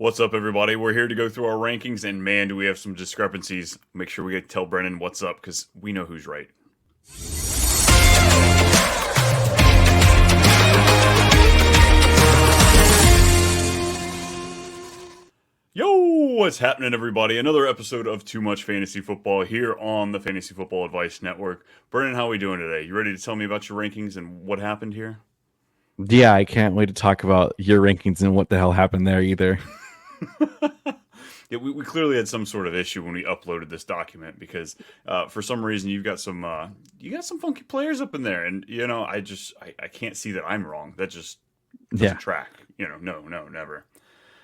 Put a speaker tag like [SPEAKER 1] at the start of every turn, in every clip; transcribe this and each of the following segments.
[SPEAKER 1] What's up, everybody? We're here to go through our rankings, and man, do we have some discrepancies. Make sure we tell Brennan what's up, because we know who's right. Yo, what's happening, everybody? Another episode of Too Much Fantasy Football here on the Fantasy Football Advice Network. Brennan, how are we doing today? You ready to tell me about your rankings and what happened here?
[SPEAKER 2] Yeah, I can't wait to talk about your rankings and what the hell happened there either.
[SPEAKER 1] Yeah, we clearly had some sort of issue when we uploaded this document because for some reason you got some funky players up in there, and I can't see that I'm wrong. That just doesn't track. No, never.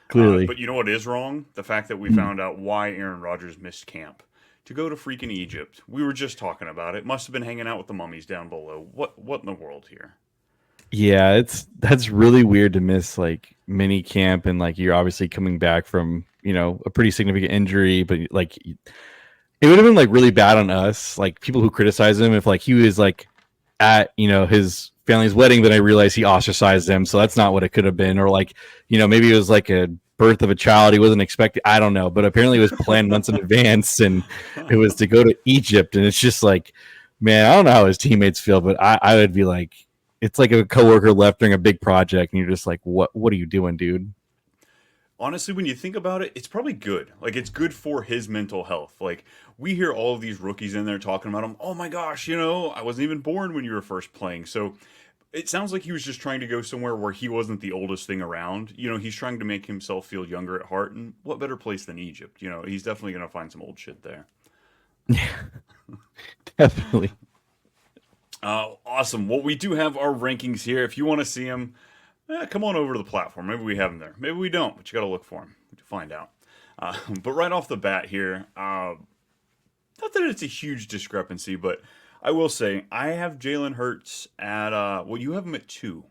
[SPEAKER 2] Clearly.
[SPEAKER 1] But you know what is wrong? The fact that we found out why Aaron Rodgers missed camp to go to freaking Egypt. We were just talking about it. Must have been hanging out with the mummies down below. What in the world here?
[SPEAKER 2] Yeah, that's really weird to miss like mini camp, and like you're obviously coming back from a pretty significant injury, but like it would have been like really bad on us, like people who criticize him, if like he was like at his family's wedding, but I realized he ostracized them, so that's not what it could have been. Or like maybe it was like a birth of a child he wasn't expecting. I don't know, but apparently it was planned months in advance, and it was to go to Egypt. And it's just like, man, I don't know how his teammates feel, but I would be like, it's like a coworker left during a big project, and you're just like, what are you doing, dude?
[SPEAKER 1] Honestly, when you think about it, it's probably good. Like, it's good for his mental health. Like, we hear all of these rookies in there talking about him. Oh my gosh, I wasn't even born when you were first playing. So it sounds like he was just trying to go somewhere where he wasn't the oldest thing around. He's trying to make himself feel younger at heart. And what better place than Egypt? He's definitely going to find some old shit there.
[SPEAKER 2] Yeah, definitely.
[SPEAKER 1] Awesome. Well, we do have our rankings here. If you want to see them, come on over to the platform. Maybe we have them there. Maybe we don't, but you got to look for them to find out. But right off the bat here, not that it's a huge discrepancy, but I will say I have Jaylen Hurts at, you have him at 2,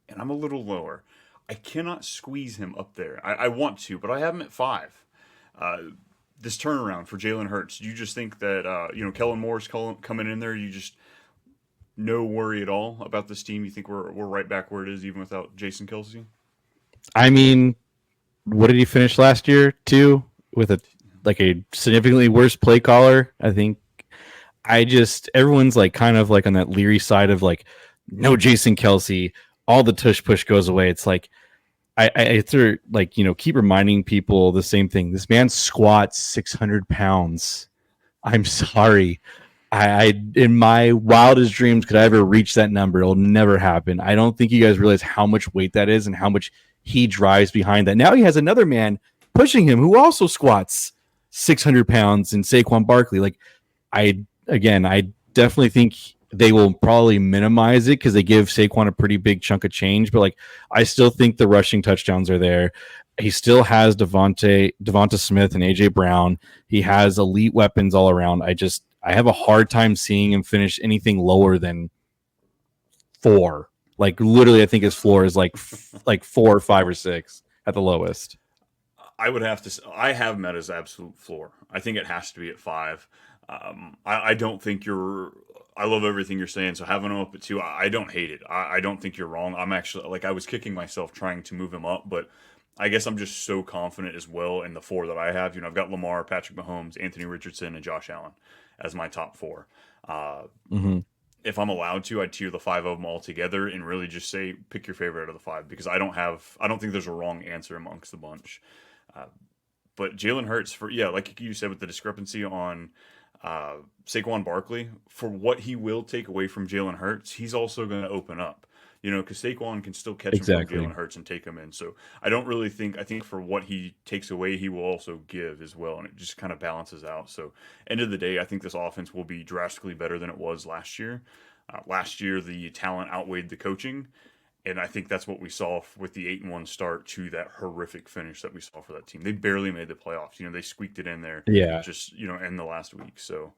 [SPEAKER 1] and I'm a little lower. I cannot squeeze him up there. I want to, but I have him at 5. This turnaround for Jaylen Hurts, do you just think that, Kellen Moore's coming in there, you just no worry at all about this team? You think we're right back where it is even without Jason Kelce?
[SPEAKER 2] I mean, what did he finish last year too? With a significantly worse play caller. I think everyone's like kind of like on that leery side of like, no Jason Kelce, all the tush push goes away. It's like I keep reminding people the same thing. This man squats 600 pounds. I'm sorry. I in my wildest dreams could I ever reach that number. It'll never happen. I don't think you guys realize how much weight that is and how much he drives behind that. Now he has another man pushing him who also squats 600 pounds in Saquon Barkley. Like I definitely think they will probably minimize it because they give Saquon a pretty big chunk of change. But like I still think the rushing touchdowns are there. He still has Devonta Smith and AJ Brown. He has elite weapons all around. I have a hard time seeing him finish anything lower than 4. Like literally, I think his floor is like 4 or 5 or 6 at the lowest.
[SPEAKER 1] I would have to. I have him at his absolute floor. I think it has to be at 5. I don't think you're. I love everything you're saying. So having him up at 2, I don't hate it. I don't think you're wrong. I'm actually I was kicking myself trying to move him up, but I guess I'm just so confident as well in the 4 that I have. I've got Lamar, Patrick Mahomes, Anthony Richardson, and Josh Allen as my top 4. If I'm allowed to, I'd tier the 5 of them all together and really just say pick your favorite out of the 5 because I don't think there's a wrong answer amongst the bunch. But Jaylen Hurts like you said with the discrepancy on Saquon Barkley, for what he will take away from Jaylen Hurts, he's also going to open up. Because Saquon can still catch him from Jaylen Hurts and take him in. So I don't really think, I think for what he takes away, he will also give as well. And it just kind of balances out. So end of the day, I think this offense will be drastically better than it was last year. Last year, the talent outweighed the coaching. And I think that's what we saw with the 8-1 start to that horrific finish that we saw for that team. They barely made the playoffs. They squeaked it in there.
[SPEAKER 2] Yeah.
[SPEAKER 1] Just, in the last week. So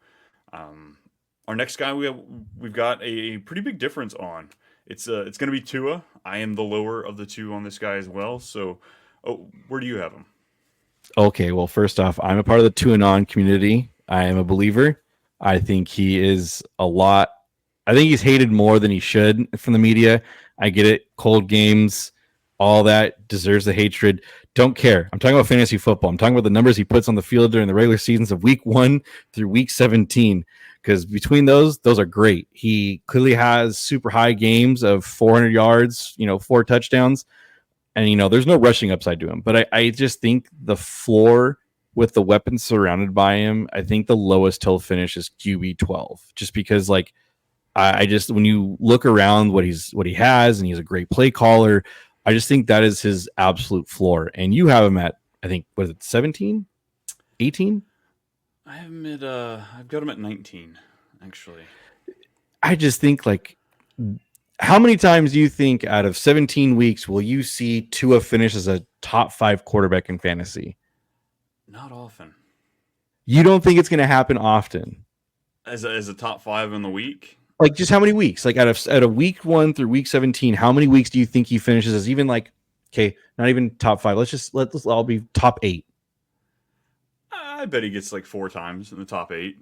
[SPEAKER 1] our next guy we've got a pretty big difference on. It's going to be Tua. I am the lower of the 2 on this guy as well. So, where do you have him?
[SPEAKER 2] Okay, well, first off, I'm a part of the 2 and on community. I am a believer. I think he is I think he's hated more than he should from the media. I get it. Cold games, all that, deserves the hatred. Don't care. I'm talking about fantasy football. I'm talking about the numbers he puts on the field during the regular seasons of week 1 through week 17. Because between those are great. He clearly has super high games of 400 yards, 4 touchdowns. And, there's no rushing upside to him. But I just think the floor with the weapons surrounded by him, I think the lowest he'll finish is QB 12. Just because, like, I just, when you look around what he has, and he's a great play caller, I just think that is his absolute floor. And you have him at, I think, was it 17, 18?
[SPEAKER 1] I have him at I've got him at 19, actually.
[SPEAKER 2] I just think, like, how many times do you think out of 17 weeks will you see Tua finish as a top 5 quarterback in fantasy?
[SPEAKER 1] Not often.
[SPEAKER 2] You don't think it's going to happen often?
[SPEAKER 1] As a top 5 in the week?
[SPEAKER 2] Like, just how many weeks? Like, out of week 1 through week 17, how many weeks do you think he finishes as even, like, okay, not even top 5. Let's all be top 8.
[SPEAKER 1] I bet he gets like 4 times in the top 8.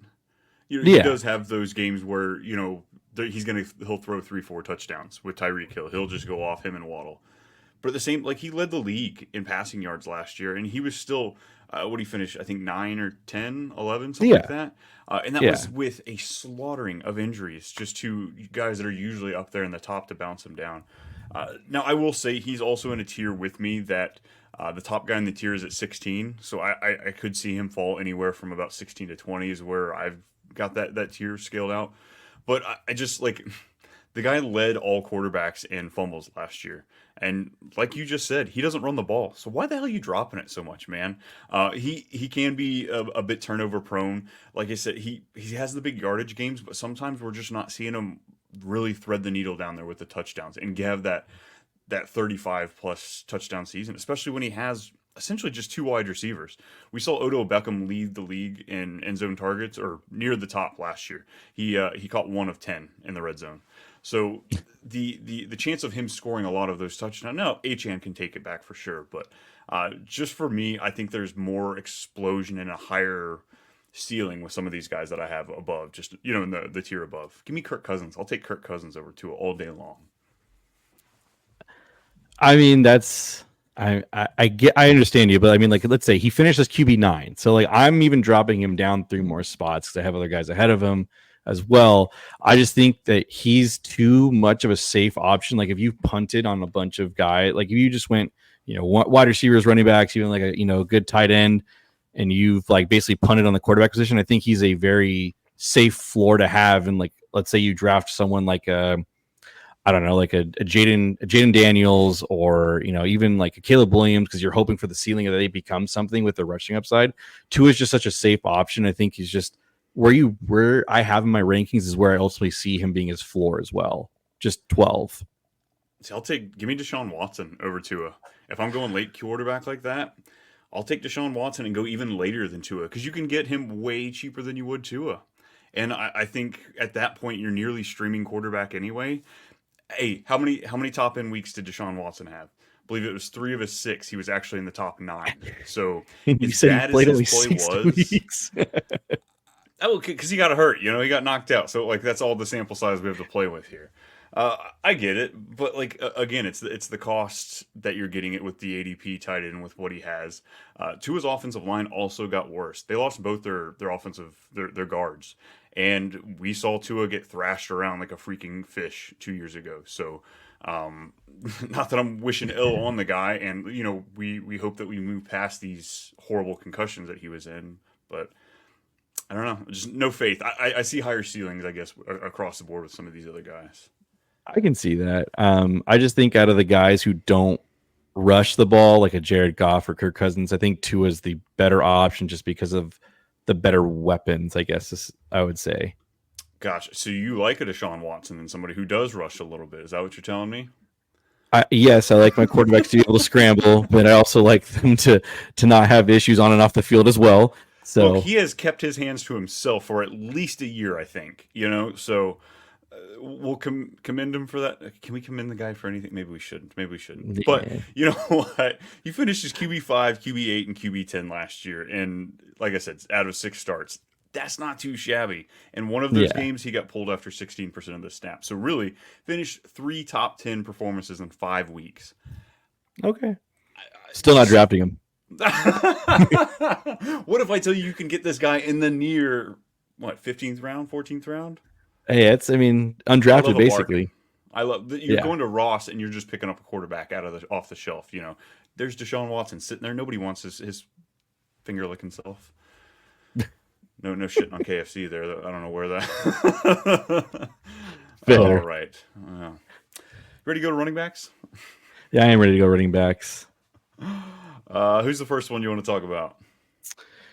[SPEAKER 1] He does have those games where, he'll throw 3-4 touchdowns with Tyreek Hill. He'll just go off him and Waddle. But at the same, like, he led the league in passing yards last year, and he was still, what did he finish? I think 9 or 10, 11, something like that. And that was with a slaughtering of injuries, just to guys that are usually up there in the top to bounce him down. Now, I will say he's also in a tier with me that the top guy in the tier is at 16, so I could see him fall anywhere from about 16 to 20 is where I've got that tier scaled out. But I just, like, the guy led all quarterbacks in fumbles last year. And like you just said, he doesn't run the ball. So why the hell are you dropping it so much, man? He can be a bit turnover prone. Like I said, he has the big yardage games, but sometimes we're just not seeing him really thread the needle down there with the touchdowns and have that 35-plus touchdown season, especially when he has essentially just 2 wide receivers. We saw Odell Beckham lead the league in end zone targets, or near the top last year. He caught 1 of 10 in the red zone. So the chance of him scoring a lot of those touchdowns, no, Achane can take it back for sure. But just for me, I think there's more explosion and a higher ceiling with some of these guys that I have above, just, in the tier above. Give me Kirk Cousins. I'll take Kirk Cousins over Tua all day long.
[SPEAKER 2] I mean, I understand you, but I mean, like, let's say he finishes QB 9, so, like, I'm even dropping him down 3 more spots because I have other guys ahead of him as well. I just think that he's too much of a safe option. Like, if you punted on a bunch of guys, like if you just went, wide receivers, running backs, even like a good tight end, and you've, like, basically punted on the quarterback position, I think he's a very safe floor to have. And, like, let's say you draft someone like I don't know, like a Jaden Daniels, or, even like a Caleb Williams, because you're hoping for the ceiling that they become something with the rushing upside. Tua is just such a safe option. I think he's just where I have in my rankings is where I ultimately see him being his floor as well. Just 12.
[SPEAKER 1] See, give me Deshaun Watson over Tua. If I'm going late quarterback like that, I'll take Deshaun Watson and go even later than Tua, because you can get him way cheaper than you would Tua. And I think at that point you're nearly streaming quarterback anyway. Hey, how many top end weeks did Deshaun Watson have? I believe it was 3 of his 6. He was actually in the top 9. So as bad as his play was, because he got hurt, he got knocked out. So, like, that's all the sample size we have to play with here. I get it, but, like, again, it's the cost that you're getting it with the ADP tied in with what he has. Tua's offensive line also got worse. They lost both their their guards, and we saw Tua get thrashed around like a freaking fish 2 years ago. So, not that I'm wishing ill on the guy, and we hope that we move past these horrible concussions that he was in, but I don't know, just no faith. I see higher ceilings, I guess, across the board with some of these other guys.
[SPEAKER 2] I can see that. I just think out of the guys who don't rush the ball, like a Jared Goff or Kirk Cousins, I think Tua is the better option just because of the better weapons, I guess I would say.
[SPEAKER 1] Gotcha. So you like a Deshaun Watson than somebody who does rush a little bit. Is that what you're telling me?
[SPEAKER 2] Yes, I like my quarterbacks to be able to scramble, but I also like them to not have issues on and off the field as well. So
[SPEAKER 1] well, he has kept his hands to himself for at least a year, I think. So we'll commend him for that. Can we commend the guy for anything? Maybe we shouldn't. Yeah. But you know what? He finished his QB5, QB8, and QB10 last year, and like I said, out of 6 starts. That's not too shabby. And one of those games, he got pulled after 16% of the snaps. So really, finished 3 top 10 performances in 5 weeks.
[SPEAKER 2] Okay. Still not drafting him.
[SPEAKER 1] What if I tell you you can get this guy in the near 15th round, 14th round?
[SPEAKER 2] Hey, I mean,
[SPEAKER 1] I love
[SPEAKER 2] undrafted
[SPEAKER 1] a bargain.
[SPEAKER 2] basically.
[SPEAKER 1] I love that you're
[SPEAKER 2] Yeah.
[SPEAKER 1] going to Ross and you're just picking up a quarterback off the shelf. There's Deshaun Watson sitting there. Nobody wants his finger licking self. No shitting on KFC there. I don't know where that. All
[SPEAKER 2] Fair.
[SPEAKER 1] right. Ready to go to running backs?
[SPEAKER 2] Yeah, I am ready to go running backs.
[SPEAKER 1] Who's the first one you want to talk about?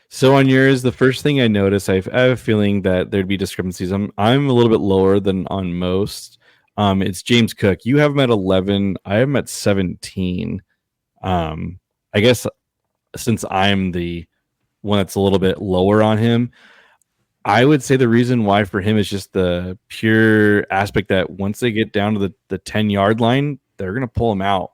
[SPEAKER 2] So on yours, the first thing I noticed, I have a feeling that there'd be discrepancies. I'm a little bit lower than on most. It's James Cook. You have him at 11. I have him at 17. I guess since I'm the one that's a little bit lower on him, I would say the reason why for him is just the pure aspect that once they get down to the 10-yard line, they're gonna pull him out.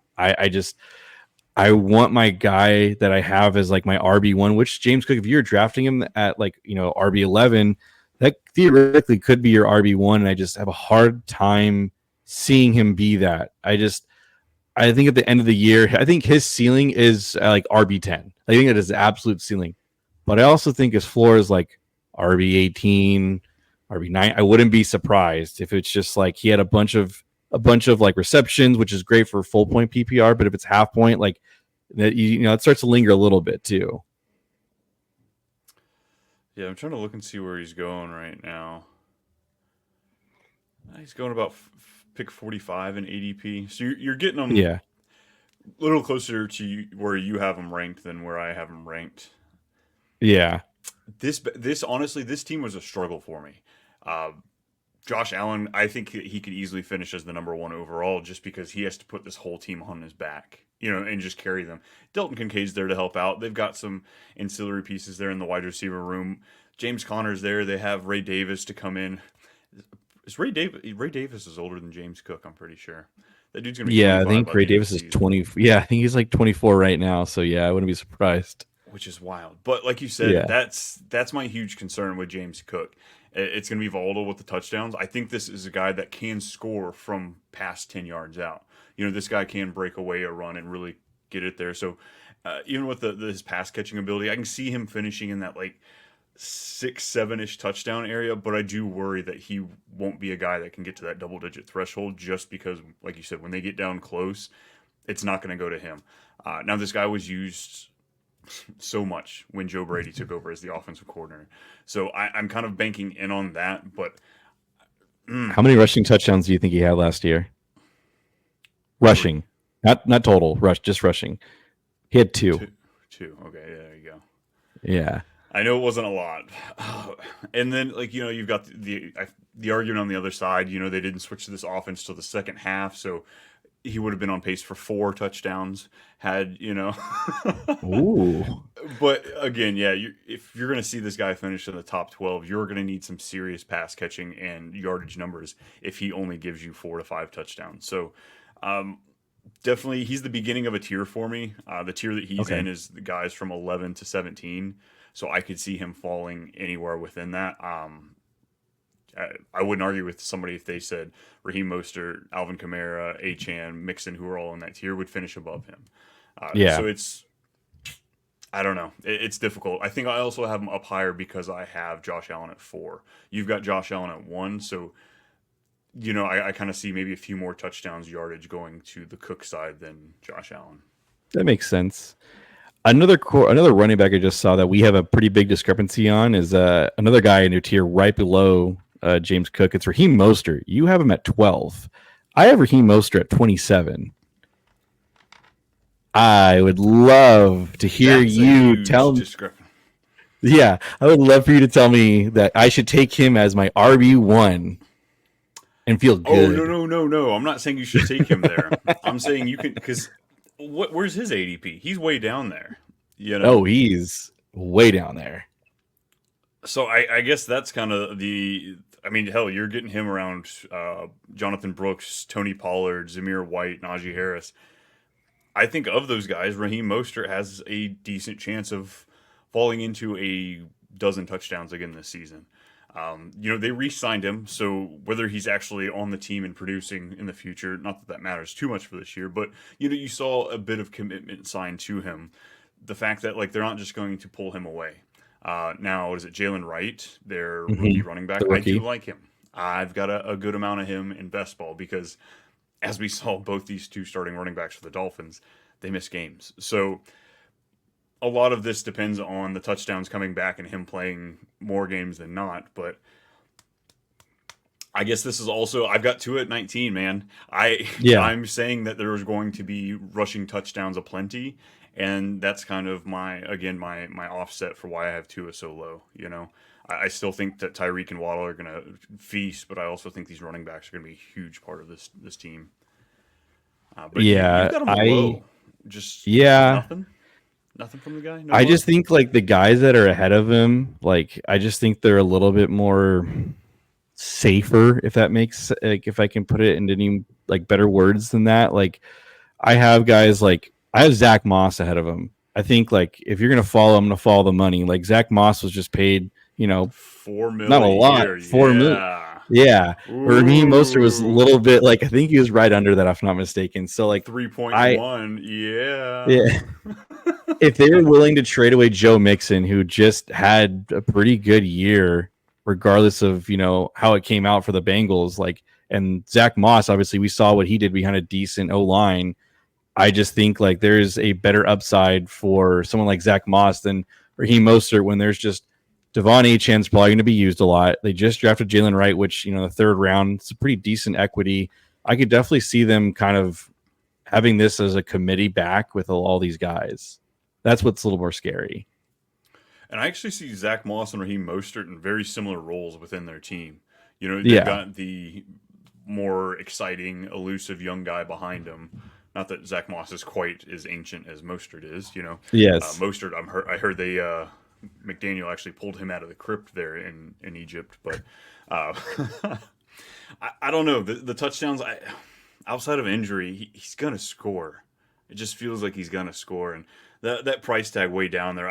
[SPEAKER 2] I want my guy that I have as like my RB1, which James Cook, if you're drafting him at like, RB11, that theoretically could be your RB1. And I just have a hard time seeing him be that. I think at the end of the year, I think his ceiling is like RB10. I think that is the absolute ceiling. But I also think his floor is like RB18, RB9. I wouldn't be surprised if it's just like he had a bunch of like receptions, which is great for full point PPR. But if it's half point, like that, it starts to linger a little bit too.
[SPEAKER 1] Yeah, I'm trying to look and see where he's going right now. He's going about pick 45 in ADP. So you're getting him
[SPEAKER 2] Yeah.
[SPEAKER 1] a little closer to where you have him ranked than where I have him ranked.
[SPEAKER 2] Yeah.
[SPEAKER 1] This honestly, this team was a struggle for me. Josh Allen, I think he could easily finish as the number one overall just because he has to put this whole team on his back, and just carry them. Dalton Kincaid's there to help out. They've got some ancillary pieces there in the wide receiver room. James Conner's there. They have Ray Davis to come in. Is Ray Davis is older than James Cook, I'm pretty sure. That dude's going to be 25
[SPEAKER 2] I think
[SPEAKER 1] by
[SPEAKER 2] Ray
[SPEAKER 1] the end of
[SPEAKER 2] Davis
[SPEAKER 1] the
[SPEAKER 2] is
[SPEAKER 1] season.
[SPEAKER 2] 20. Yeah, I think he's like 24 right now. So yeah, I wouldn't be surprised.
[SPEAKER 1] Which is wild. But like you said, that's my huge concern with James Cook. It's going to be volatile with the touchdowns. I think this is a guy that can score from past 10 yards out. This guy can break away a run and really get it there. So even with his pass catching ability, I can see him finishing in that like 6-7-ish touchdown area. But I do worry that he won't be a guy that can get to that double-digit threshold just because, like you said, when they get down close, it's not going to go to him. Now, this guy was used so much when Joe Brady took over as the offensive coordinator. So I'm kind of banking in on that. But
[SPEAKER 2] How many rushing touchdowns do you think he had last year? Rushing, not total just rushing. He had two.
[SPEAKER 1] Two. Okay, yeah, there you go.
[SPEAKER 2] Yeah.
[SPEAKER 1] I know it wasn't a lot. And then, you've got the argument on the other side. They didn't switch to this offense till the second half, so he would have been on pace for 4 touchdowns
[SPEAKER 2] Ooh.
[SPEAKER 1] But again, yeah, if you're going to see this guy finish in the top 12, you're going to need some serious pass catching and yardage numbers if he only gives you 4 to 5 touchdowns. So definitely he's the beginning of a tier for me. The tier that he's in is the guys from 11 to 17. So I could see him falling anywhere within that. I wouldn't argue with somebody if they said Raheem Mostert, Alvin Kamara, Achane, Mixon, who are all in that tier, would finish above him. So I don't know. It's difficult. I think I also have him up higher because I have Josh Allen at 4. You've got Josh Allen at 1. So, I kind of see maybe a few more touchdowns yardage going to the Cook side than Josh Allen.
[SPEAKER 2] That makes sense. Another running back I just saw that we have a pretty big discrepancy on is another guy in your tier right below James Cook. It's Raheem Mostert. You have him at 12. I have Raheem Mostert at 27. I would love to hear you tell me. Yeah, I would love for you to tell me that I should take him as my RB1 and feel good.
[SPEAKER 1] Oh, no. I'm not saying you should take him there. I'm saying you can, because where's his ADP? He's way down there.
[SPEAKER 2] Oh, he's way down there.
[SPEAKER 1] So I guess that's kind of hell, you're getting him around Jonathan Brooks, Tony Pollard, Zamir White, Najee Harris. I think of those guys, Raheem Mostert has a decent chance of falling into a dozen touchdowns again this season. They re-signed him, so whether he's actually on the team and producing in the future, not that that matters too much for this year, but you saw a bit of commitment signed to him. The fact that like they're not just going to pull him away. Now, what is it? Jalen Wright, their rookie
[SPEAKER 2] Hmm.
[SPEAKER 1] running
[SPEAKER 2] The
[SPEAKER 1] back. I do
[SPEAKER 2] rookie.
[SPEAKER 1] like him. I've got a good amount of him in best ball because, as we saw, both these two starting running backs for the Dolphins, they miss games. So a lot of this depends on the touchdowns coming back and him playing more games than not. But I guess this is also I've got Tua at 19, man.
[SPEAKER 2] Yeah.
[SPEAKER 1] I'm saying that there's going to be rushing touchdowns aplenty, and that's kind of my offset for why I have Tua so low. I still think that Tyreek and Waddle are going to feast, but I also think these running backs are going to be a huge part of this team. But you've
[SPEAKER 2] Yeah.
[SPEAKER 1] got them low, just
[SPEAKER 2] Yeah.
[SPEAKER 1] nothing from the guy. No
[SPEAKER 2] I
[SPEAKER 1] love.
[SPEAKER 2] just think like the guys that are ahead of him, like I just think they're a little bit more safer, if that makes like if I can put it into any like better words than that. Like I have guys like I have Zach Moss ahead of him. I think like if you're gonna follow, I'm gonna follow the money. Like Zach Moss was just paid,
[SPEAKER 1] 4 mil
[SPEAKER 2] not a
[SPEAKER 1] a
[SPEAKER 2] lot,
[SPEAKER 1] year,
[SPEAKER 2] 4 million.
[SPEAKER 1] yeah.
[SPEAKER 2] Yeah. Raheem Mostert was a
[SPEAKER 1] Ooh.
[SPEAKER 2] little bit like I think he was right under that if I'm not mistaken. So like I
[SPEAKER 1] 3.1, yeah.
[SPEAKER 2] yeah, if they were willing to trade away Joe Mixon, who just had a pretty good year, regardless of how it came out for the Bengals, like and Zach Moss, obviously we saw what he did behind a decent O line. I just think like there's a better upside for someone like Zach Moss than Raheem Mostert when there's just Devon Achan's probably going to be used a lot. They just drafted Jalen Wright, which the third round, it's a pretty decent equity. I could definitely see them kind of having this as a committee back with all these guys. That's what's a little more scary.
[SPEAKER 1] And I actually see Zach Moss and Raheem Mostert in very similar roles within their team. They've
[SPEAKER 2] Yeah.
[SPEAKER 1] got the more exciting, elusive young guy behind him. Not that Zach Moss is quite as ancient as Mostert is.
[SPEAKER 2] Yes.
[SPEAKER 1] Mostert, I heard they McDaniel actually pulled him out of the crypt there in Egypt, but uh, I don't know the touchdowns. Outside of injury, he's gonna score. It just feels like he's gonna score, and that price tag way down there.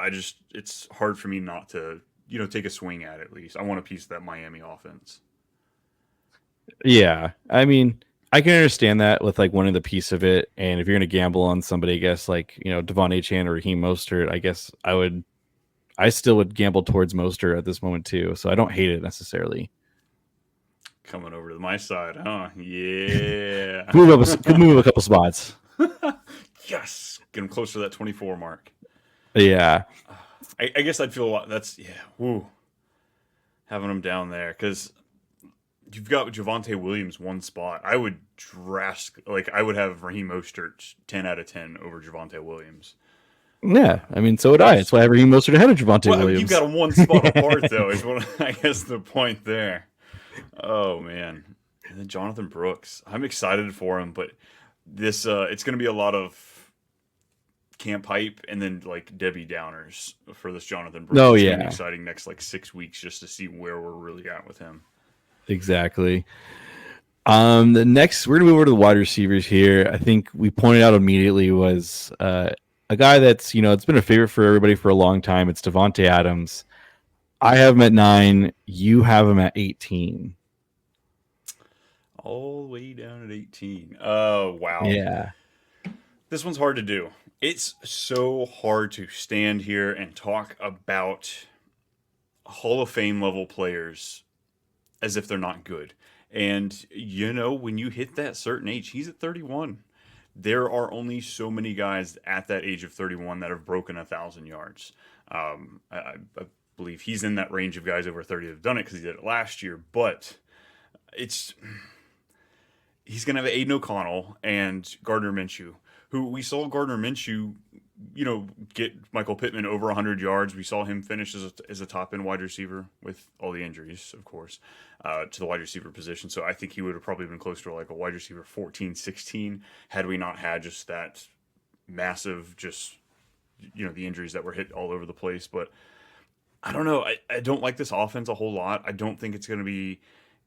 [SPEAKER 1] It's hard for me not to take a swing at least. I want a piece of that Miami offense.
[SPEAKER 2] Yeah. I mean, I can understand that with like wanting the piece of it. And if you're going to gamble on somebody, I guess like, Devon Achan or Raheem Mostert, I guess I still would gamble towards Mostert at this moment too. So I don't hate it necessarily.
[SPEAKER 1] Coming over to my side, huh? Yeah.
[SPEAKER 2] Move a couple spots.
[SPEAKER 1] Yes, get him closer to that 24 mark.
[SPEAKER 2] Yeah.
[SPEAKER 1] I guess I'd feel a lot. That's yeah. Woo. Having him down there because you've got Javonte Williams one spot. I would I would have Raheem Mostert 10 out of 10 over Javonte Williams.
[SPEAKER 2] Yeah. I mean, so would I. That's why I have Raheem Mostert ahead of Javante
[SPEAKER 1] Well, you've
[SPEAKER 2] Williams.
[SPEAKER 1] got them one spot apart though. Is what I guess the point there. Oh man, and then Jonathan Brooks. I'm excited for him, but this it's going to be a lot of camp hype and then like Debbie Downers for this Jonathan Brooks.
[SPEAKER 2] Oh,
[SPEAKER 1] It's going to be
[SPEAKER 2] yeah.
[SPEAKER 1] exciting next like 6 weeks just to see where we're really at with him.
[SPEAKER 2] Exactly. The next, we're gonna move over to the wide receivers here. I think we pointed out immediately was a guy that's it's been a favorite for everybody for a long time. It's Devonte Adams. I have him at 9. You have him at 18.
[SPEAKER 1] All the way down at 18. Oh wow,
[SPEAKER 2] Yeah.
[SPEAKER 1] this one's hard to do. It's so hard to stand here and talk about Hall of Fame level players as if they're not good. And when you hit that certain age, he's at 31. There are only so many guys at that age of 31 that have broken 1,000 yards. I believe he's in that range of guys over 30 that have done it because he did it last year. But it's he's going to have Aiden O'Connell and Gardner Minshew, who we saw Gardner Minshew, get Michael Pittman over 100 yards. We saw him finish as a top end wide receiver with all the injuries, of course, to the wide receiver position. So I think he would have probably been closer to like a wide receiver 14, 16 had we not had just that massive, the injuries that were hit all over the place. But I don't know. I don't like this offense a whole lot. I don't think it's going to be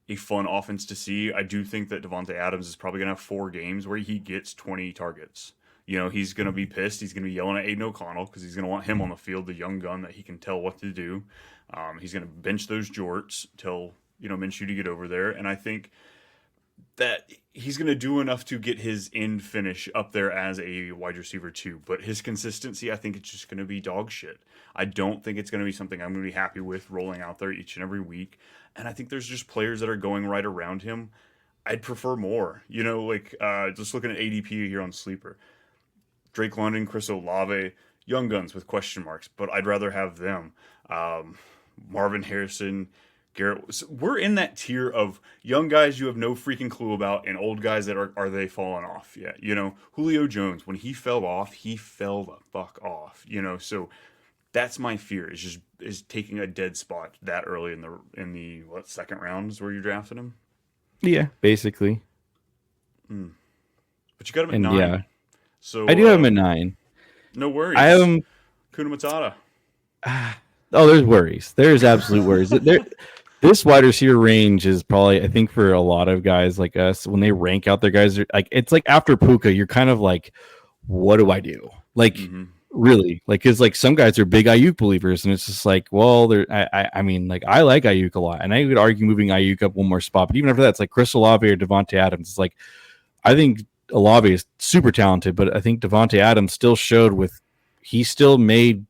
[SPEAKER 1] a fun offense to see. I do think that Devontae Adams is probably going to have 4 games where he gets 20 targets. You know, he's going to be pissed. He's going to be yelling at Aiden O'Connell because he's going to want him on the field, the young gun that he can tell what to do. He's going to bench those jorts, tell, Minshew to get over there. And I think that he's going to do enough to get his end finish up there as a wide receiver too. But his consistency, I think it's just going to be dog shit. I don't think it's going to be something I'm going to be happy with rolling out there each and every week. And I think there's just players that are going right around him. I'd prefer more, just looking at ADP here on Sleeper. Drake London, Chris Olave, young guns with question marks, but I'd rather have them. Marvin Harrison, Garrett. So we're in that tier of young guys you have no freaking clue about, and old guys that are they falling off yet? Julio Jones, when he fell off, he fell the fuck off. So that's my fear is taking a dead spot that early in the second round is where you're drafting him.
[SPEAKER 2] Yeah, basically.
[SPEAKER 1] But you got him at
[SPEAKER 2] And
[SPEAKER 1] 9.
[SPEAKER 2] yeah,
[SPEAKER 1] So
[SPEAKER 2] I do have him at 9.
[SPEAKER 1] No worries.
[SPEAKER 2] I have him.
[SPEAKER 1] Kuna Matata.
[SPEAKER 2] Oh, there's worries. There's absolute worries. This wide receiver range is probably, I think, for a lot of guys like us, when they rank out their guys, like it's like after Puka, you're kind of like, what do I do? Like, really? Like, because like some guys are big Ayuk believers, and it's just like, well, I mean, like I like Ayuk a lot, and I would argue moving Ayuk up one more spot, but even after that, it's like Chris Olave or Devontae Adams. It's like, I think Olave is super talented, but I think Devontae Adams still showed he still made,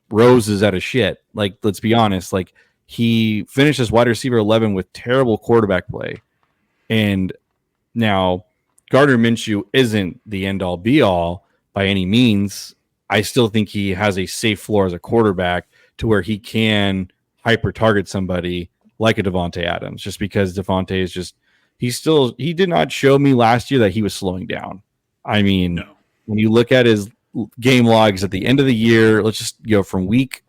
[SPEAKER 2] roses out of shit. Like, let's be honest, like he finished as wide receiver 11 with terrible quarterback play. And now Gardner Minshew isn't the end all be all by any means. I still think he has a safe floor as a quarterback to where he can hyper target somebody like a Devontae Adams, just because Devontae is just, he did not show me last year that he was slowing down. I mean,
[SPEAKER 1] No.
[SPEAKER 2] When you look at his game logs at the end of the year, let's just go from week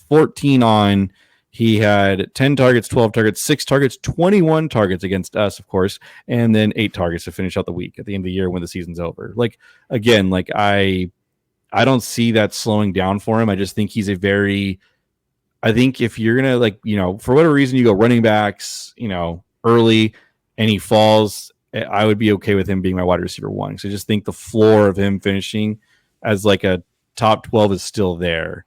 [SPEAKER 2] 14 on, he had 10 targets, 12 targets, 6 targets, 21 targets against us, of course, and then 8 targets to finish out the week at the end of the year when the season's over. Like, again, like I don't see that slowing down for him. I just think I think if you're going to, for whatever reason you go running backs, early and he falls, I would be okay with him being my wide receiver 1. So I just think the floor of him finishing as like a top 12 is still there.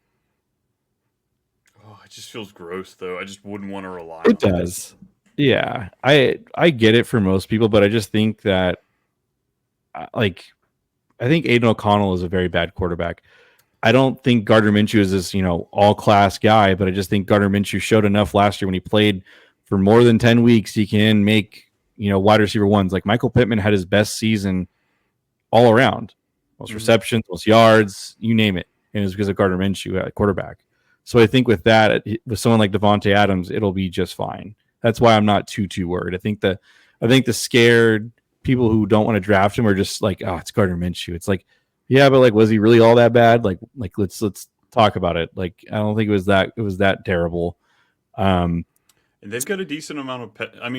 [SPEAKER 1] Oh, it just feels gross, though. I just wouldn't want to rely
[SPEAKER 2] It
[SPEAKER 1] on
[SPEAKER 2] does. Yeah. I get it for most people, but I just think that I think Aiden O'Connell is a very bad quarterback. I don't think Gardner Minshew is this, all-class guy, but I just think Gardner Minshew showed enough last year when he played for more than 10 weeks. He can make, wide receiver 1s. Like Michael Pittman had his best season all around. Most receptions, most yards, you name it. And it's because of Gardner Minshew at quarterback. So I think with that, with someone like Devontae Adams, it'll be just fine. That's why I'm not too worried. I think the scared people who don't want to draft him are just like, oh, it's Gardner Minshew. It's like, yeah, but like, was he really all that bad? Like let's talk about it. Like, I don't think it was that terrible.
[SPEAKER 1] And they've got a decent amount of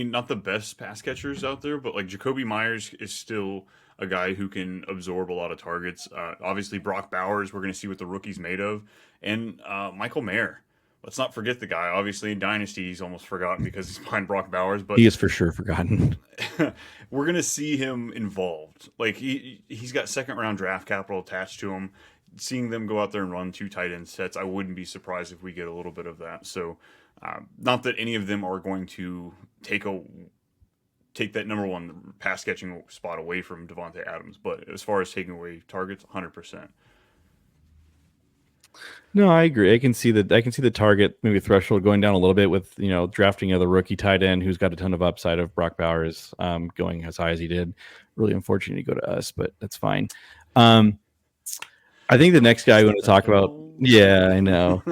[SPEAKER 1] not the best pass catchers out there, but like Jacoby Myers is still a guy who can absorb a lot of targets. Obviously, Brock Bowers, we're going to see what the rookie's made of. And Michael Mayer. Let's not forget the guy. Obviously, in Dynasty, he's almost forgotten because he's behind Brock Bowers. But
[SPEAKER 2] he is for sure forgotten.
[SPEAKER 1] We're going to see him involved. Like, he's got second-round draft capital attached to him. Seeing them go out there and run 2 tight end sets, I wouldn't be surprised if we get a little bit of that. So, not that any of them are going to take that number 1 pass catching spot away from Devontae Adams, but as far as taking away targets, 100%.
[SPEAKER 2] No, I agree. I can see the target maybe threshold going down a little bit with drafting the rookie tight end who's got a ton of upside of Brock Bowers going as high as he did. Really unfortunate to go to us, but that's fine. I think the next guy I want to talk about. Yeah, I know.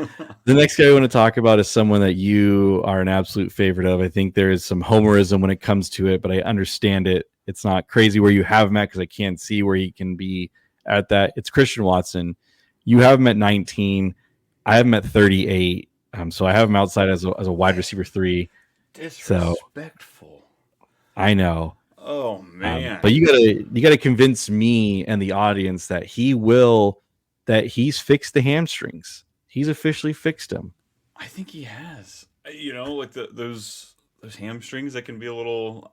[SPEAKER 2] The next guy I want to talk about is someone that you are an absolute favorite of. I think there is some homerism when it comes to it, but I understand it. It's not crazy where you have him at because I can't see where he can be at that. It's Christian Watson. You have him at 19. I have him at 38. So I have him outside as a wide receiver 3.
[SPEAKER 1] Disrespectful.
[SPEAKER 2] So, I know.
[SPEAKER 1] Oh man!
[SPEAKER 2] But you gotta convince me and the audience that he's fixed the hamstrings. He's officially fixed them.
[SPEAKER 1] I think he has. Like those hamstrings that can be a little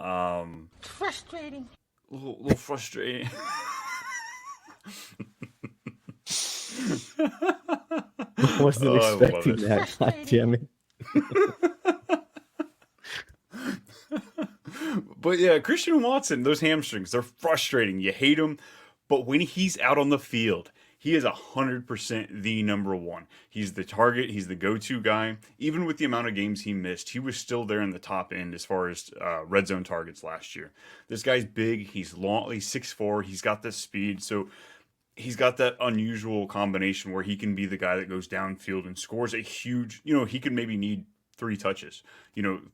[SPEAKER 3] frustrating.
[SPEAKER 1] A little frustrating.
[SPEAKER 2] Wasn't
[SPEAKER 1] Oh, I love
[SPEAKER 2] expecting that. God damn it.
[SPEAKER 1] But yeah, Christian Watson, those hamstrings, they're frustrating. You hate him, but when he's out on the field, he is 100% the number one. He's the target. He's the go-to guy. Even with the amount of games he missed, he was still there in the top end as far as red zone targets last year. This guy's big. He's long. He's 6'4". He's got this speed. So he's got that unusual combination where he can be the guy that goes downfield and scores a huge. He could maybe need 3 touches.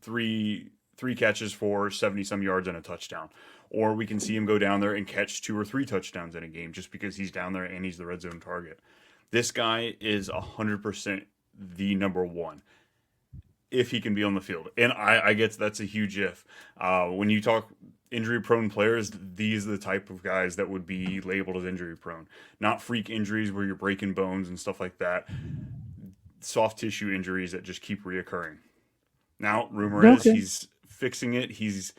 [SPEAKER 1] Three catches for 70 some yards and a touchdown. Or we can see him go down there and catch 2 or 3 touchdowns in a game just because he's down there and he's the red zone target. This guy is 100% the number one if he can be on the field. And I guess that's a huge if. When you talk injury-prone players, these are the type of guys that would be labeled as injury-prone. Not freak injuries where you're breaking bones and stuff like that. Soft tissue injuries that just keep reoccurring. Now, rumor is he's fixing it. He's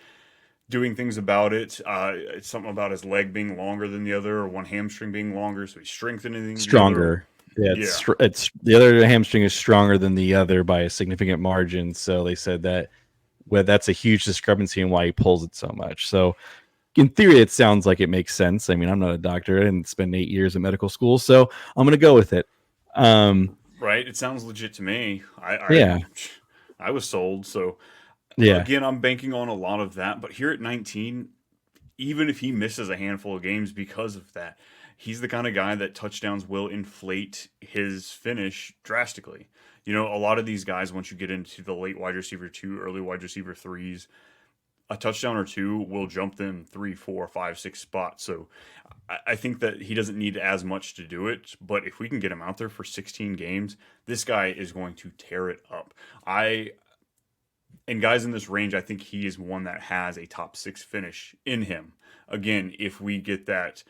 [SPEAKER 1] doing things about it. It's something about his leg being longer than the other, or one hamstring being longer, so he's strengthening
[SPEAKER 2] stronger. It's the other hamstring is stronger than the other by a significant margin. So they said that that's a huge discrepancy in why he pulls it so much. So in theory, it sounds like it makes sense. I mean, I'm not a doctor and spent 8 years in medical school, so I'm going to go with it.
[SPEAKER 1] Right? It sounds legit to me. I was sold. So again, I'm banking on a lot of that. But here at 19, even if he misses a handful of games because of that, he's the kind of guy that touchdowns will inflate his finish drastically. A lot of these guys, once you get into the late wide receiver 2, early wide receiver 3s, a touchdown or 2 will jump them 3, 4, 5, 6 spots. So I think that he doesn't need as much to do it. But if we can get him out there for 16 games, this guy is going to tear it up. And guys in this range, I think he is one that has a top 6 finish in him. Again, if we get that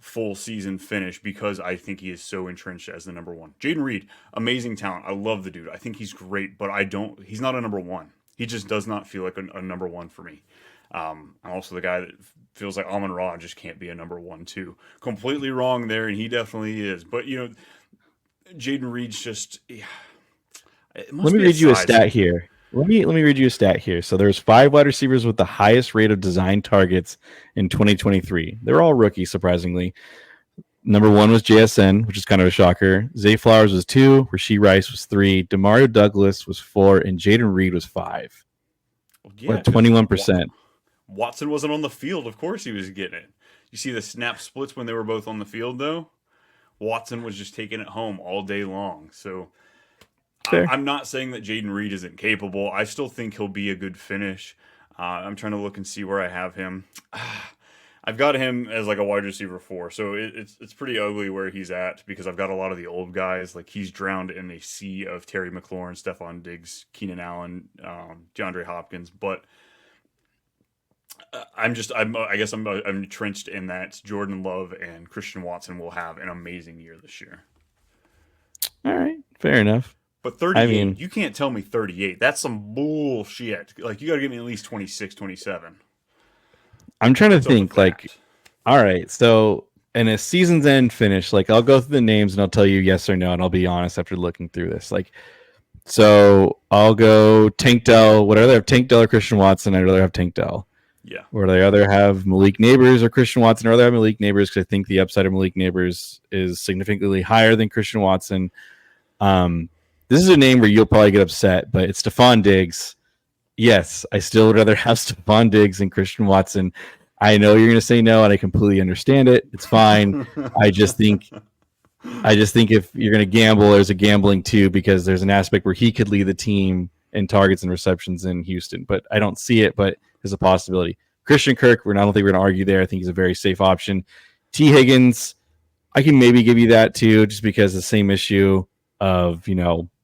[SPEAKER 1] full season finish, because I think he is so entrenched as the number one. Jaden Reed, amazing talent. I love the dude. I think he's great, but he's not a number one. He just does not feel like a number one for me. I'm also the guy that feels like Amon-Ra just can't be a number one too. Completely wrong there, and he definitely is. But Jaden Reed's just.
[SPEAKER 2] Let me read you a stat here. Let me read you a stat here. So there's 5 wide receivers with the highest rate of design targets in 2023. They're all rookies, surprisingly. Number 1 was JSN, which is kind of a shocker. Zay Flowers was 2. Rasheed Rice was 3. Demario Douglas was 4. And Jaden Reed was 5. Yeah, 21%.
[SPEAKER 1] Watson wasn't on the field. Of course he was getting it. You see the snap splits when they were both on the field, though? Watson was just taking it home all day long. So I'm not saying that Jaden Reed isn't capable. I still think he'll be a good finish. I'm trying to look and see where I have him. I've got him as like a wide receiver 4, so it's pretty ugly where he's at because I've got a lot of the old guys. Like he's drowned in a sea of Terry McLaurin, Stephon Diggs, Keenan Allen, DeAndre Hopkins. But I guess I'm entrenched in that Jordan Love and Christian Watson will have an amazing year this year.
[SPEAKER 2] All right, fair enough.
[SPEAKER 1] But 38, you can't tell me 38. That's some bullshit. Like, you got to give me at least 26, 27.
[SPEAKER 2] I'm trying to think, all right, so in a season's end finish, I'll go through the names and I'll tell you yes or no, and I'll be honest after looking through this. So I'll go Tank Dell. Would I rather have Tank Dell or Christian Watson? I'd rather have Tank Dell.
[SPEAKER 1] Yeah.
[SPEAKER 2] Would I rather have Malik Nabers or Christian Watson? I'd rather have Malik Nabers because I think the upside of Malik Nabers is significantly higher than Christian Watson. This is a name where you'll probably get upset, but it's Stephon Diggs. Yes, I still would rather have Stephon Diggs than Christian Watson. I know you're going to say no, and I completely understand it. It's fine. I just think if you're going to gamble, there's a gambling too, because there's an aspect where he could lead the team in targets and receptions in Houston, but I don't see it, but there's a possibility. Christian Kirk, I don't think we're going to argue there. I think he's a very safe option. T. Higgins, I can maybe give you that too, just because the same issue of,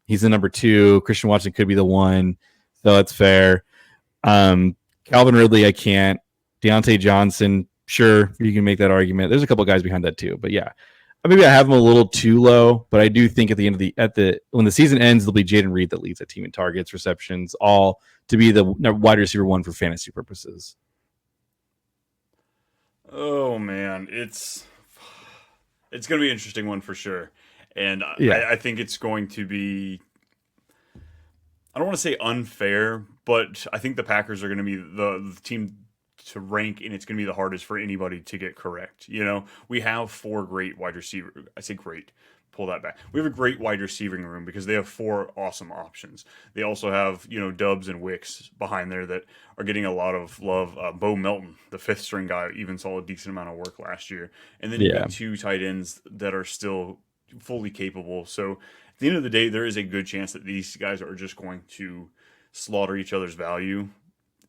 [SPEAKER 2] he's the number 2. Christian Watson could be the 1, so that's fair. Calvin Ridley, I can't. Deontay Johnson, sure, you can make that argument. There's a couple guys behind that too, but yeah, maybe I have him a little too low. But I do think at the end of when the season ends, it'll be Jaden Reed that leads that team in targets, receptions, all to be the wide receiver 1 for fantasy purposes.
[SPEAKER 1] Oh man, It's going to be an interesting one for sure. And
[SPEAKER 2] Yeah.
[SPEAKER 1] I think it's going to be, I don't want to say unfair, but I think the Packers are going to be the team to rank, and it's going to be the hardest for anybody to get correct. You know, we have four great wide receiver. I say great. Pull that back. We have a great wide receiving room because they have four awesome options. They also have, you know, Dubs and Wicks behind there that are getting a lot of love. Bo Melton, the fifth string guy, even saw a decent amount of work last year. And then you
[SPEAKER 2] Yeah.
[SPEAKER 1] got two tight ends that are still fully capable. So at the end of the day, there is a good chance that these guys are just going to slaughter each other's value.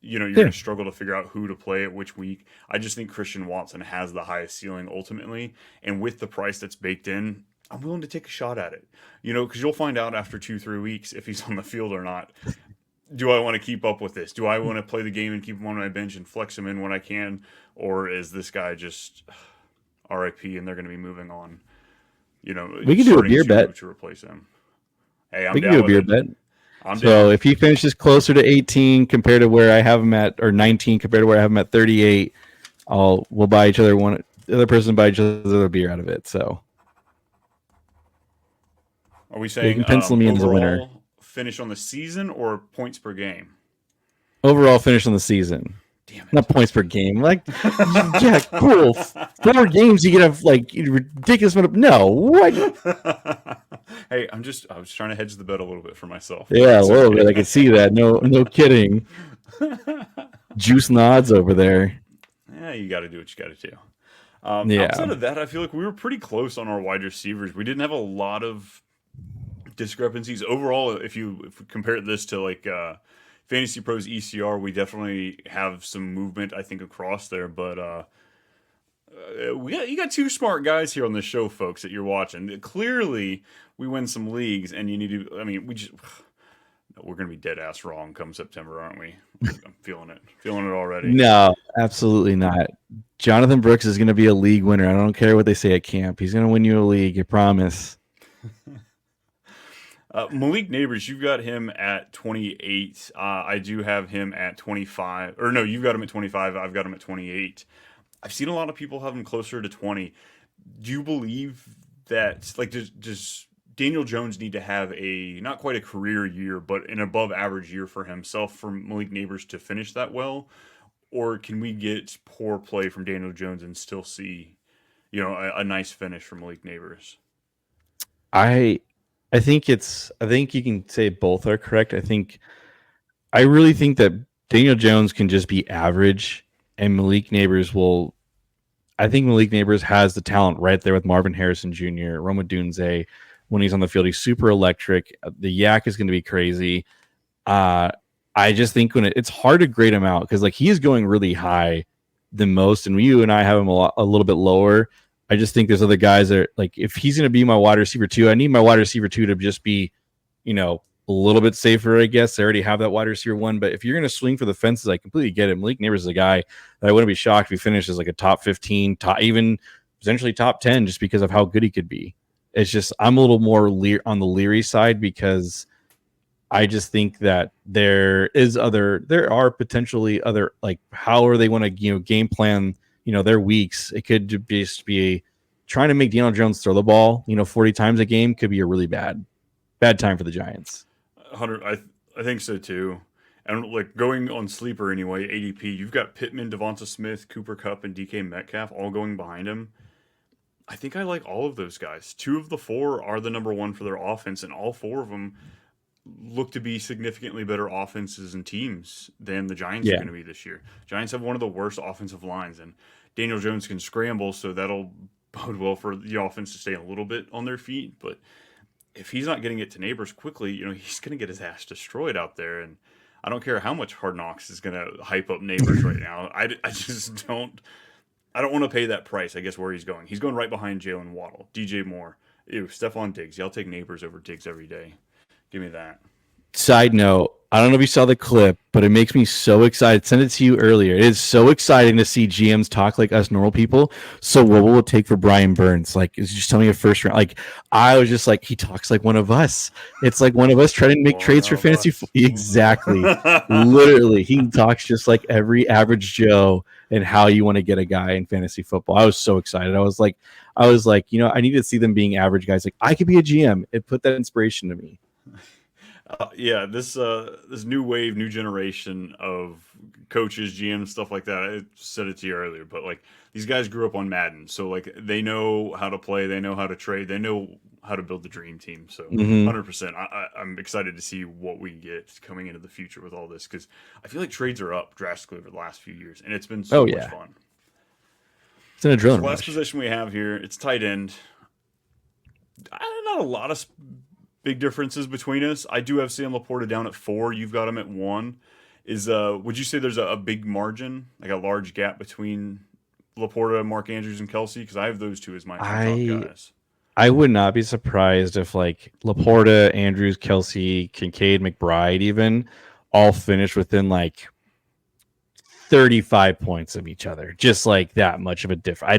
[SPEAKER 1] You know, you're going
[SPEAKER 2] Yeah.
[SPEAKER 1] to struggle to figure out who to play at which week. I just think Christian Watson has the highest ceiling ultimately. And with the price that's baked in, I'm willing to take a shot at it. You know, because you'll find out after 2-3 weeks if he's on the field or not. Do I want to keep up with this? Do I want to play the game and keep him on my bench and flex him in when I can? Or is this guy just RIP and they're going to be moving on? You know,
[SPEAKER 2] We can do a
[SPEAKER 1] starting
[SPEAKER 2] beer bet.
[SPEAKER 1] to replace him. Hey, I'm
[SPEAKER 2] We can
[SPEAKER 1] down
[SPEAKER 2] do a
[SPEAKER 1] with
[SPEAKER 2] beer
[SPEAKER 1] it.
[SPEAKER 2] bet.
[SPEAKER 1] I'm
[SPEAKER 2] So
[SPEAKER 1] down.
[SPEAKER 2] if he finishes closer to 18 compared to where I have him at, or 19 compared to where I have him at 38, we'll buy each other one. The other person buy each other a beer out of it. So
[SPEAKER 1] Are we
[SPEAKER 2] you
[SPEAKER 1] saying
[SPEAKER 2] can pencil me in as a winner.
[SPEAKER 1] overall finish on the season or points per game?
[SPEAKER 2] Overall finish on the season.
[SPEAKER 1] Damn it.
[SPEAKER 2] Not points per game. Like, yeah, cool. 4 games you get a like ridiculous amount of. No, what?
[SPEAKER 1] Hey, I was trying to hedge the bet a little bit for myself.
[SPEAKER 2] Yeah, a
[SPEAKER 1] It's
[SPEAKER 2] little bit. I
[SPEAKER 1] okay.
[SPEAKER 2] can see that. No kidding. Juice nods over there.
[SPEAKER 1] Yeah, you got to do what you got to do.
[SPEAKER 2] Yeah.
[SPEAKER 1] Outside of that, I feel like we were pretty close on our wide receivers. We didn't have a lot of discrepancies overall. If we compare this to like Fantasy Pros ECR, we definitely have some movement, I think, across there. But you got two smart guys here on the show, folks, that you're watching. Clearly, we win some leagues, and you need to. I mean, we're gonna be dead ass wrong come September, aren't we? I'm feeling it already.
[SPEAKER 2] No, absolutely not. Jonathan Brooks is going to be a league winner. I don't care what they say at camp. He's going to win you a league. I promise.
[SPEAKER 1] Malik Nabers, you've got him at 28. I do have him at 25. Or no, you've got him at 25. I've got him at 28. I've seen a lot of people have him closer to 20. Do you believe that, like, does Daniel Jones need to have a, not quite a career year, but an above average year for himself for Malik Nabers to finish that well? Or can we get poor play from Daniel Jones and still see, you know, a nice finish from Malik Nabers?
[SPEAKER 2] I think you can say both are correct. I really think that Daniel Jones can just be average and Malik Nabers will. I think Malik Nabers has the talent right there with Marvin Harrison Jr., Roma Dunze. When he's on the field, he's super electric. The yak is going to be crazy. I just think it's hard to grade him out because like he is going really high the most, and you and I have him a little bit lower. I just think there's other guys that are, like if he's going to be my wide receiver two, I need my wide receiver two to just be, you know, a little bit safer. I guess I already have that wide receiver one, but if you're going to swing for the fences, I completely get it. Malik Nabers is a guy that I wouldn't be shocked if he finishes like a top 15, even potentially top 10, just because of how good he could be. It's just I'm a little more on the leery side because I just think that there are potentially other, like how are they want to, game plan, their weeks. It could just be trying to make Daniel Jones throw the ball, 40 times a game could be a really bad time for the Giants.
[SPEAKER 1] 100, I think so too. And like going on sleeper anyway, ADP, you've got Pittman, Devonta Smith, Cooper Kupp, and DK Metcalf all going behind him. I think I like all of those guys. 2 of the 4 are the number 1 for their offense, and all 4 of them look to be significantly better offenses and teams than the Giants are going to be this year. Giants have one of the worst offensive lines, and Daniel Jones can scramble, so that'll bode well for the offense to stay a little bit on their feet. But if he's not getting it to Nabers quickly, he's going to get his ass destroyed out there. And I don't care how much Hard Knocks is going to hype up Nabers right now. I just don't. I don't want to pay that price, I guess, where he's going. He's going right behind Jalen Waddle, DJ Moore, Stephon Diggs. Yeah, I'll take Nabers over Diggs every day. Give me that.
[SPEAKER 2] Side note, I don't know if you saw the clip, but it makes me so excited. Send it to you earlier. It is so exciting to see GMs talk like us normal people. So what will it take for Brian Burns? Like, is just telling me a first round. Like, I was just like, he talks like one of us. It's like one of us trying to make trades for fantasy. Exactly. Literally, he talks just like every average Joe and how you want to get a guy in fantasy football. I was so excited. I was like, I need to see them being average guys. Like, I could be a GM. It put that inspiration to me.
[SPEAKER 1] Yeah, this new wave, new generation of coaches, GMs, stuff like that. I said it to you earlier, but like these guys grew up on Madden, so like they know how to play, they know how to trade, they know how to build the dream team. So 100%, I'm excited to see what we get coming into the future with all this because I feel like trades are up drastically over the last few years, and it's been so much fun.
[SPEAKER 2] It's an adrenaline.
[SPEAKER 1] The last position we have here, it's tight end. Not a lot of big differences between us. I do have Sam Laporta down at 4. You've got him at 1. Would you say there's a big margin, like a large gap between Laporta, Mark Andrews, and Kelsey? Because I have those two as my top guys.
[SPEAKER 2] I would not be surprised if like Laporta, Andrews, Kelsey, Kincaid, McBride, even all finished within like 35 points of each other. Just like that much of a difference.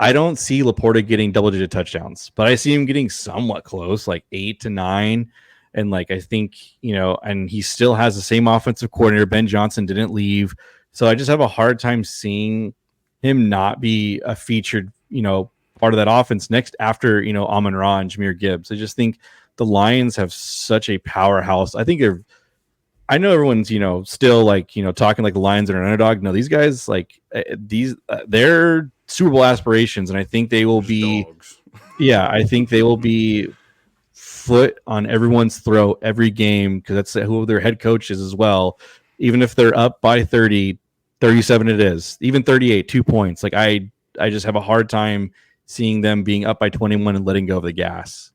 [SPEAKER 2] I don't see Laporta getting double-digit touchdowns, but I see him getting somewhat close, like 8 to 9. And like I think, and he still has the same offensive coordinator. Ben Johnson didn't leave. So I just have a hard time seeing him not be a featured, part of that offense next after, Amon-Ra and Jahmyr Gibbs. I just think the Lions have such a powerhouse. I know everyone's, still like, talking like the Lions are an underdog. No, these guys, like they're Super Bowl aspirations. And I think they will be, I think they will be foot on everyone's throat every game because that's who their head coach is as well. Even if they're up by 30, 37 it is, even 38, 2 points. Like I just have a hard time seeing them being up by 21 and letting go of the gas.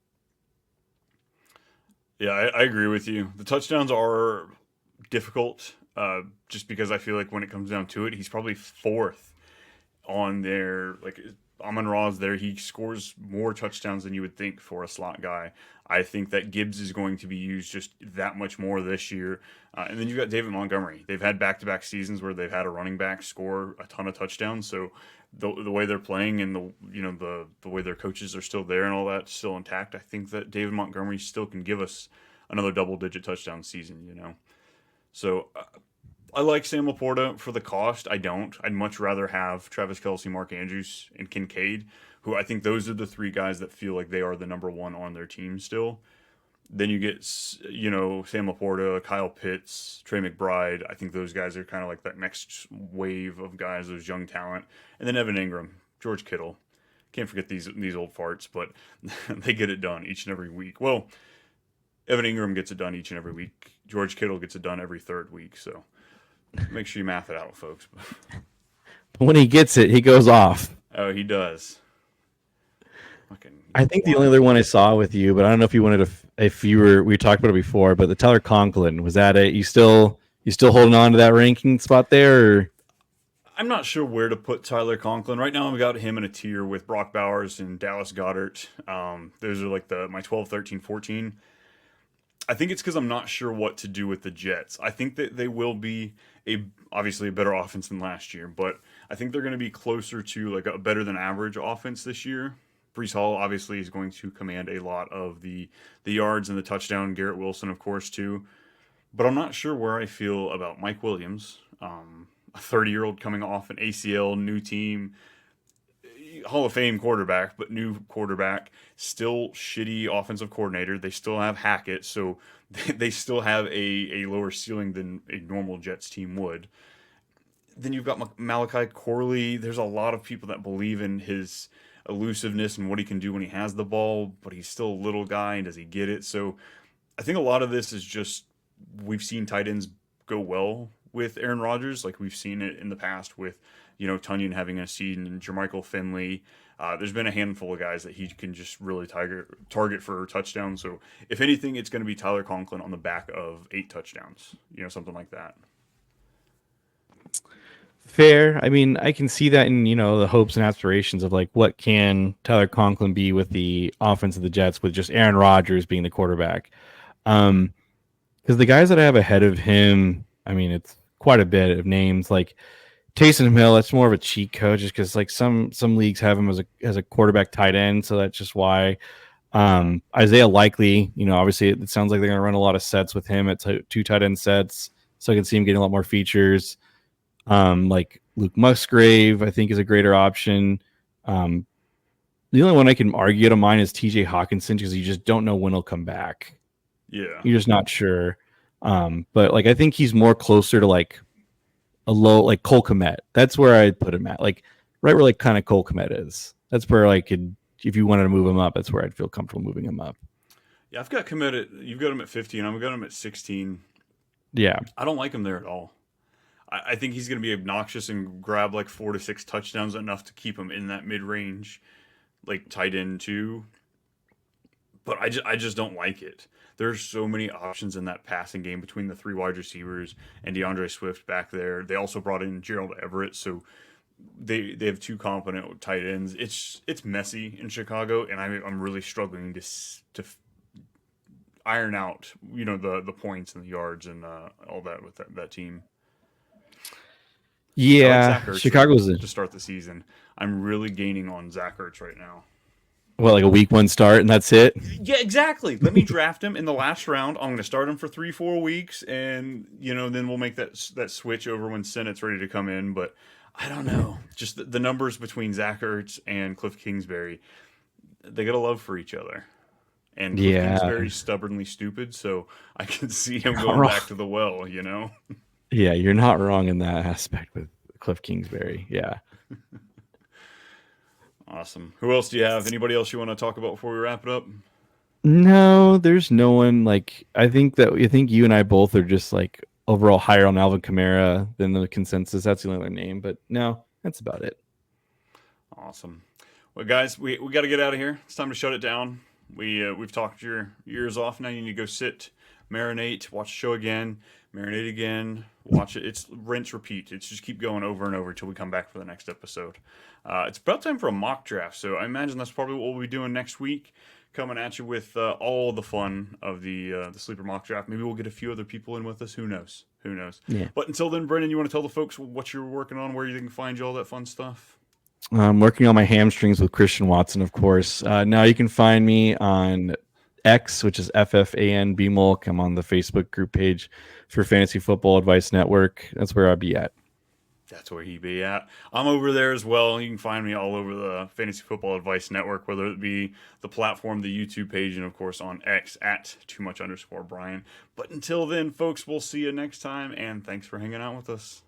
[SPEAKER 1] Yeah, I agree with you. The touchdowns are difficult just because I feel like when it comes down to it, he's probably 4th on their, like Amon-Ra's there. He scores more touchdowns than you would think for a slot guy. I think that Gibbs is going to be used just that much more this year. And then you've got David Montgomery. They've had back-to-back seasons where they've had a running back score a ton of touchdowns. So the way they're playing and the way their coaches are still there and all that still intact, I think that David Montgomery still can give us another double-digit touchdown season, So I like Sam Laporta for the cost. I don't. I'd much rather have Travis Kelce, Mark Andrews, and Kincaid, who I think those are the 3 guys that feel like they are the number 1 on their team still. Then you get, Sam Laporta, Kyle Pitts, Trey McBride. I think those guys are kind of like that next wave of guys, those young talent. And then Evan Ingram, George Kittle. Can't forget these old farts, but they get it done each and every week. Well, Evan Ingram gets it done each and every week. George Kittle gets it done every 3rd week, so make sure you math it out, folks.
[SPEAKER 2] But when he gets it, he goes off.
[SPEAKER 1] Oh, he does.
[SPEAKER 2] I think the only other one I saw with you, but I don't know if you wanted to, we talked about it before, but the Tyler Conklin, was that it? You still holding on to that ranking spot there? Or?
[SPEAKER 1] I'm not sure where to put Tyler Conklin. Right now I've got him in a tier with Brock Bowers and Dallas Goedert. Those are like my 12, 13, 14. I think it's because I'm not sure what to do with the Jets. I think that they will be obviously a better offense than last year, but I think they're going to be closer to like a better than average offense this year. Breece Hall obviously is going to command a lot of the yards and the touchdown. Garrett Wilson, of course, too. But I'm not sure where I feel about Mike Williams, a 30-year-old coming off an ACL, new team, Hall of Fame quarterback, but new quarterback, still shitty offensive coordinator. They still have Hackett, so they still have a lower ceiling than a normal Jets team would. Then you've got Malachi Corley. There's a lot of people that believe in his elusiveness and what he can do when he has the ball, but he's still a little guy, and does he get it? So I think a lot of this is just we've seen tight ends go well with Aaron Rodgers, like we've seen it in the past with, Tunyon having a season and Jermichael Finley. There's been a handful of guys that he can just really target for touchdowns. So if anything, it's going to be Tyler Conklin on the back of 8 touchdowns, something like that.
[SPEAKER 2] Fair. I mean, I can see that in, the hopes and aspirations of like, what can Tyler Conklin be with the offense of the Jets with just Aaron Rodgers being the quarterback? Because the guys that I have ahead of him, I mean, it's quite a bit of names. Like Taysom Hill, that's more of a cheat code, just because like some leagues have him as a quarterback tight end, so that's just why. Isaiah Likely, obviously it sounds like they're going to run a lot of sets with him at two tight end sets, so I can see him getting a lot more features. Like Luke Musgrave, I think is a greater option. The only one I can argue to mine is TJ Hawkinson because you just don't know when he'll come back.
[SPEAKER 1] Yeah.
[SPEAKER 2] You're just not sure. But like I think he's more closer to like a low like Cole Kmet. That's where I put him at. Like right where like kind of Cole Kmet is. That's where I could, if you wanted to move him up, that's where I'd feel comfortable moving him up.
[SPEAKER 1] Yeah, I've got Kmet you've got him at 15. I've got him at 16.
[SPEAKER 2] Yeah.
[SPEAKER 1] I don't like him there at all. I think he's going to be obnoxious and grab like 4 to 6 touchdowns, enough to keep him in that mid range, like tight end too. But I just don't like it. There's so many options in that passing game between the 3 wide receivers and DeAndre Swift back there. They also brought in Gerald Everett, so they have 2 competent tight ends. It's messy in Chicago, and I'm really struggling to iron out the points and the yards and all that with that team.
[SPEAKER 2] Yeah,
[SPEAKER 1] Zach Ertz,
[SPEAKER 2] Chicago's
[SPEAKER 1] to start the season. I'm really gaining on Zach Ertz right now.
[SPEAKER 2] Like a week 1 start and that's it.
[SPEAKER 1] Yeah, exactly. Let me draft him in the last round. I'm going to start him for 3-4 weeks, and then we'll make that switch over when Sennett's ready to come in. But I don't know. Just the numbers between Zach Ertz and Cliff Kingsbury, they got a love for each other. And Cliff Kingsbury's stubbornly stupid, so I can see him going back to the well.
[SPEAKER 2] Yeah, you're not wrong in that aspect with Cliff Kingsbury. Yeah.
[SPEAKER 1] Awesome. Who else do you have? Anybody else you want to talk about before we wrap it up?
[SPEAKER 2] No, there's no one. Like I think you and I both are just like overall higher on Alvin Kamara than the consensus. That's the only other name, but no, that's about it.
[SPEAKER 1] Awesome. Well, guys, we got to get out of here. It's time to shut it down. We've talked your ears off. Now you need to go sit, marinate, watch the show again, marinate again, watch it. It's rinse, repeat. It's just keep going over and over until we come back for the next episode. It's about time for a mock draft, so I imagine that's probably what we'll be doing next week. Coming at you with all the fun of the sleeper mock draft. Maybe we'll get a few other people in with us. Who knows?
[SPEAKER 2] Yeah.
[SPEAKER 1] But until then, Brendan, you want to tell the folks what you're working on, where you can find you, all that fun stuff?
[SPEAKER 2] I'm working on my hamstrings with Christian Watson, of course. Now you can find me on X, which is FFANBMolk. I'm on the Facebook group page for Fantasy Football Advice Network. That's where I'll be at.
[SPEAKER 1] That's where he be at. I'm over there as well. You can find me all over the Fantasy Football Advice Network, whether it be the platform, the YouTube page, and of course on X at @too_much_Brian. But until then, folks, we'll see you next time, and thanks for hanging out with us.